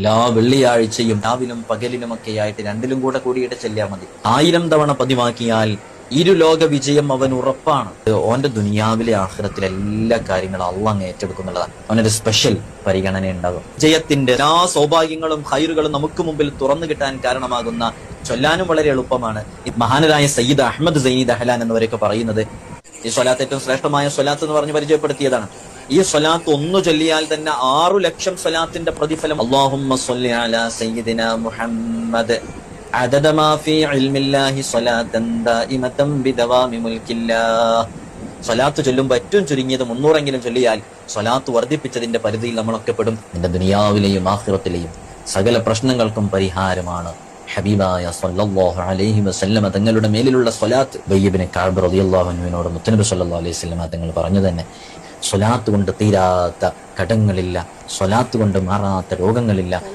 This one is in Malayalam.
എല്ലാ വെള്ളിയാഴ്ചയും രാവിലും പകലിലുമൊക്കെയായിട്ട് രണ്ടിലും കൂടെ കൂടിയിട്ട് ചെല്ലിയാൽ മതി. 1000 തവണ പതിവാക്കിയാൽ ഇരുലോക വിജയം അവൻ ഉറപ്പാണ്. ഓന്റെ ദുനിയാവിലെ ആഖിറത്തിലെ എല്ലാ കാര്യങ്ങളും അള്ളാഹ് അങ്ങ് ഏറ്റെടുക്കുന്നുള്ളതാണ്. അവനൊരു സ്പെഷ്യൽ പരിഗണന ഉണ്ടാകും. വിജയത്തിന്റെ എല്ലാ സൗഭാഗ്യങ്ങളും ഹൈറുകളും നമുക്ക് മുമ്പിൽ തുറന്നു കിട്ടാൻ കാരണമാകുന്ന ചൊല്ലാനും വളരെ എളുപ്പമാണ്. മഹാനരായ സയ്യിദ് അഹമ്മദ് സൈനി ദഹ്ലാൻ എന്നിവരൊക്കെ പറയുന്നത് ഈ സ്വലാത്ത് ഏറ്റവും ശ്രേഷ്ഠമായ സ്വലാത്ത് എന്ന് പറഞ്ഞ് പരിചയപ്പെടുത്തിയതാണ്. ഈ സ്വലാത്ത് ഒന്ന് ചൊല്ലിയാൽ തന്നെ 6 ലക്ഷം സ്വലാത്തിന്റെ പ്രതിഫലം. അല്ലാഹുമ്മ സ്വല്ലി അലാ സയ്യിദിനാ മുഹമ്മദ് അദദ മാ ഫീ ഇൽമില്ലാഹി സ്വലാത്തൻ ദായിമതൻ ബിദവാമി മുൽക്കില്ലാഹ്. സ്വലാത്ത് ചൊല്ലുമ്പോൾ ഏറ്റവും ചുരുങ്ങിയത് 300 ചൊല്ലിയാൽ സ്വലാത്ത് വർദ്ധിപ്പിച്ചതിന്റെ പരിധിയിൽ നമ്മളൊക്കെ പെടും. എന്റെ ദുനിയാവിലെയും ആഖിറത്തിലെയും സകല പ്രശ്നങ്ങൾക്കും പരിഹാരമാണ് ഹബീബായ സല്ലല്ലാഹു അലൈഹി വസല്ലമ തങ്ങളുടെ മേലിലുള്ള സ്വലാത്ത്. ഉബയ്യ് ഇബ്നു കഅബ് റളിയല്ലാഹു അൻഹുവിനോട് മുത്തനബി സല്ലല്ലാഹു അലൈഹി വസല്ലമ തങ്ങൾ പറഞ്ഞു തന്നെ, സ്വലാത്ത് കൊണ്ട് തീരാത്ത കടങ്ങളില്ല, സ്വലാത്ത് കൊണ്ട് മാറാത്ത രോഗങ്ങളില്ല.